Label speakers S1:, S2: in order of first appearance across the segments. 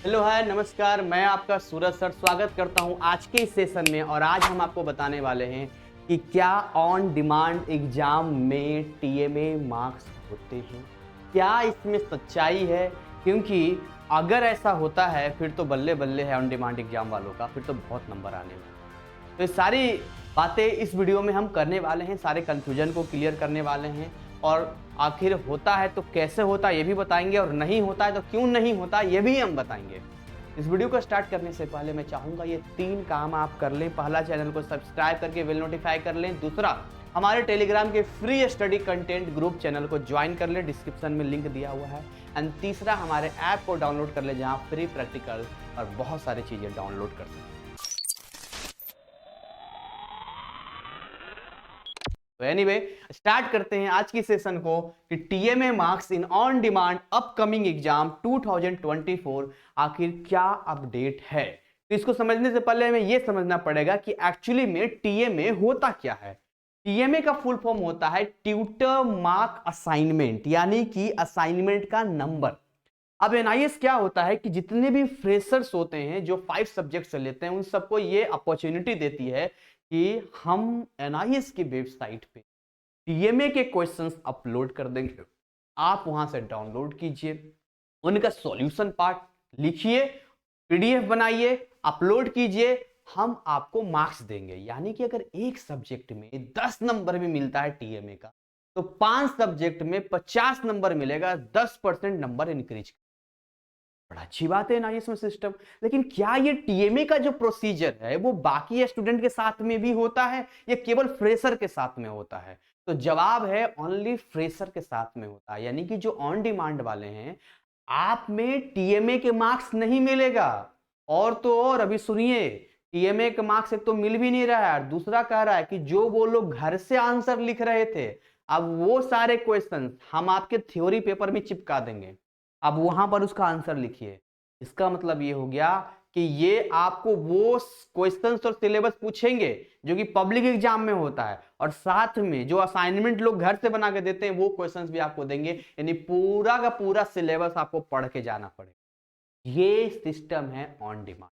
S1: Hello hi नमस्कार, मैं आपका सूरज सर स्वागत करता हूं आज के इस सेशन में। और आज हम आपको बताने वाले हैं कि क्या ऑन डिमांड एग्जाम में टीएमए मार्क्स होते हैं, क्या इसमें सच्चाई है। क्योंकि अगर ऐसा होता है फिर तो बल्ले बल्ले है ऑन डिमांड एग्जाम वालों का, फिर तो बहुत नंबर आने वाले हैं। तो ये सारी बातें इस वीडियो में हम करने वाले हैं, सारे कंफ्यूजन को क्लियर करने वाले हैं। और आखिर होता है तो कैसे होता है ये भी बताएंगे, और नहीं होता है तो क्यों नहीं होता ये भी हम बताएंगे। इस वीडियो को स्टार्ट करने से पहले मैं चाहूंगा ये 3 काम आप कर लें। पहला, चैनल को सब्सक्राइब करके बेल नोटिफाई कर लें। दूसरा, हमारे टेलीग्राम के free study content group channel को ज्वाइन कर लें, डिस्क्रिप्शन में लिंक दिया हुआ है। एंड तीसरा, हमारे ऐप को डाउनलोड कर लें जहां फ्री प्रैक्टिकल और बहुत सारी चीजें डाउनलोड कर सकते हैं। तो एनीवे स्टार्ट करते हैं आज की सेशन को कि TMA marks in on demand upcoming exam 2024 आखिर क्या अपडेट है। तो इसको समझने से पहले हमें यह समझना पड़ेगा कि एक्चुअली में टीएमए होता क्या है। टीएमए का फुल फॉर्म होता है ट्यूटर मार्क असाइनमेंट, यानी कि असाइनमेंट का नंबर। अब एनआईएस क्या होता है कि जितने भी फ्रेशर्स होते हैं जो 5 सब्जेक्ट से लेते हैं उन सबको ये अपॉर्चुनिटी देती है कि हम एनआईएस की वेबसाइट पे टीएमए के क्वेश्चंस अपलोड कर देंगे, आप वहां से डाउनलोड कीजिए, उनका सॉल्यूशन पार्ट लिखिए, पीडीएफ बनाइए, अपलोड कीजिए, हम आपको मार्क्स देंगे। यानी कि अगर एक सब्जेक्ट में 10 नंबर भी मिलता है टीएमए का, तो 5 सब्जेक्ट में 50 नंबर मिलेगा, 10% नंबर इंक्रीज। बड़ा अच्छी बात है ना ये इसमें सिस्टम। लेकिन क्या ये टीएमए का जो प्रोसीजर है वो बाकी स्टूडेंट के साथ में भी होता है या केवल फ्रेशर के साथ में होता है? तो जवाब है ओनली फ्रेशर के साथ में होता है। यानी कि जो ऑन डिमांड वाले हैं, आप में टीएमए के मार्क्स नहीं मिलेगा। और तो और अभी सुनिए, टीएमए के मार्क्स एक तो मिल भी नहीं रहा है, और दूसरा कह रहा है कि जो वो लोग घर से आंसर लिख रहे थे, अब वो सारे क्वेश्चन हम आपके थ्योरी पेपर में चिपका देंगे, अब वहां पर उसका आंसर लिखिए। इसका मतलब ये हो गया कि ये आपको वो क्वेश्चंस और सिलेबस पूछेंगे जो कि पब्लिक एग्जाम में होता है, और साथ में जो असाइनमेंट लोग घर से बना के देते हैं वो क्वेश्चंस भी आपको देंगे। यानी पूरा का पूरा सिलेबस आपको पढ़ के जाना पड़ेगा। ये सिस्टम है ऑन डिमांड।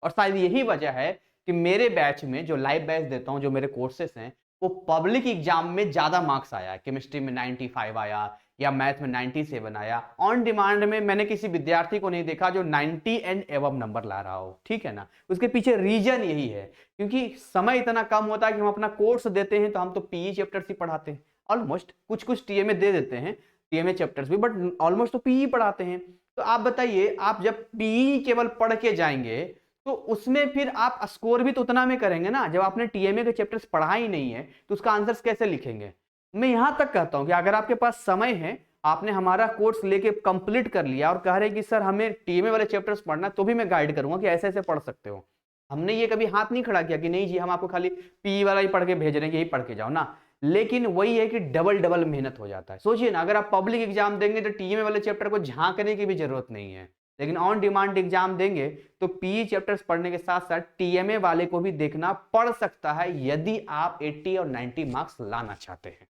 S1: और शायद यही वजह है कि मेरे बैच में जो लाइव बैच देता हूं, जो मेरे कोर्सेस हैं, वो पब्लिक एग्जाम में ज्यादा मार्क्स आया। केमिस्ट्री में 95 आया या मैथ में 97 आया। ऑन डिमांड में मैंने किसी विद्यार्थी को नहीं देखा जो 90 एंड एबव नंबर ला रहा हो। ठीक है ना, उसके पीछे रीजन यही है क्योंकि समय इतना कम होता है कि हम अपना कोर्स देते हैं तो हम तो पीई चैप्टर्स ही पढ़ाते हैं ऑलमोस्ट। कुछ कुछ टीएमए दे देते हैं, टीएमए चैप्टर्स भी, बट ऑलमोस्ट तो पीई पढ़ाते हैं। तो आप बताइए, आप जब पीई केवल पढ़ के जाएंगे तो उसमें फिर आप स्कोर भी तो उतना में करेंगे ना। जब आपने टीएमए के चैप्टर्स पढ़ा ही नहीं है तो उसका आंसर्स कैसे लिखेंगे? मैं यहां तक कहता हूं कि अगर आपके पास समय है, आपने हमारा कोर्स लेके कंप्लीट कर लिया और कह रहे कि सर हमें टीएमए वाले चैप्टर्स पढ़ना, तो भी मैं गाइड करूंगा कि ऐसे ऐसे पढ़ सकते हो। हमने ये कभी हाथ नहीं खड़ा किया कि नहीं जी हम आपको खाली पी वाला ही पढ़ के भेज रहे हैं, यही पढ़ के जाओ ना। लेकिन वही है कि डबल डबल मेहनत हो जाता है। सोचिए ना, अगर आप पब्लिक एग्जाम देंगे तो टीएमए वाले चैप्टर को झांकने की भी जरूरत नहीं है, लेकिन ऑन डिमांड एग्जाम देंगे तो पीई चैप्टर्स पढ़ने के साथ साथ टीएमए वाले को भी देखना पड़ सकता है यदि आप 80 और 90 मार्क्स लाना चाहते हैं।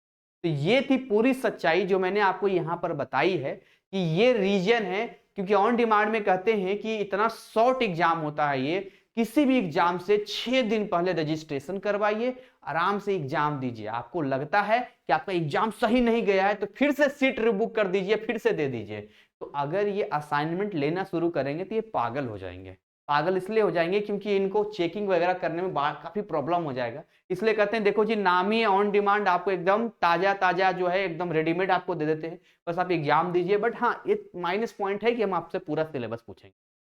S1: तो ये थी पूरी सच्चाई जो मैंने आपको यहां पर बताई है कि ये रीजन है। क्योंकि ऑन डिमांड में कहते हैं कि इतना शॉर्ट एग्जाम होता है, ये किसी भी एग्जाम से 6 दिन पहले रजिस्ट्रेशन करवाइए, आराम से एग्जाम दीजिए। आपको लगता है कि आपका एग्जाम सही नहीं गया है तो फिर से सीट रिबुक कर दीजिए, फिर से दे दीजिए। तो अगर ये असाइनमेंट लेना शुरू करेंगे तो ये पागल हो जाएंगे। पागल इसलिए हो जाएंगे क्योंकि इनको चेकिंग वगैरह करने में काफी प्रॉब्लम हो जाएगा। इसलिए कहते हैं देखो जी, नाम ही ऑन डिमांड, आपको एकदम ताजा ताजा जो है एकदम रेडीमेड आपको दे देते हैं, बस आप एग्जाम दीजिए। बट हाँ, एक माइनस पॉइंट है कि हम आपसे पूरा सिलेबस पूछेंगे।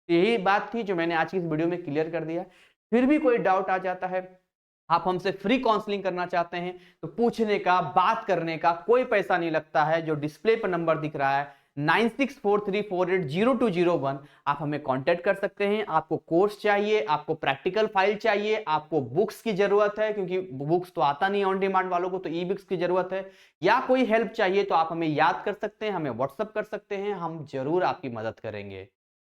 S1: तो यही बात थी जो मैंने आज की इस वीडियो में क्लियर कर दिया। फिर भी कोई डाउट आ जाता है, आप हमसे फ्री काउंसलिंग करना चाहते हैं, तो पूछने का, बात करने का कोई पैसा नहीं लगता है। जो डिस्प्ले पर नंबर दिख रहा है 9643480201, आप हमें कांटेक्ट कर सकते हैं। आपको कोर्स चाहिए, आपको प्रैक्टिकल फाइल चाहिए, आपको बुक्स की जरूरत है क्योंकि बुक्स तो आता नहीं ऑन डिमांड वालों को, तो ई बुक्स की जरूरत है, या कोई हेल्प चाहिए तो आप हमें याद कर सकते हैं, हमें व्हाट्सअप कर सकते हैं। हम जरूर आपकी मदद करेंगे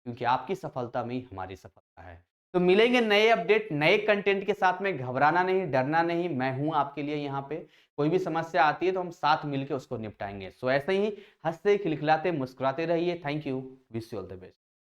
S1: क्योंकि आपकी सफलता में ही हमारी सफलता है। तो मिलेंगे नए अपडेट, नए कंटेंट के साथ में। घबराना नहीं, डरना नहीं, मैं हूं आपके लिए यहाँ पे। कोई भी समस्या आती है तो हम साथ मिलकर उसको निपटाएंगे। सो ऐसे ही हंसते खिलखिलाते मुस्कुराते रहिए। Thank you, wish you all the best.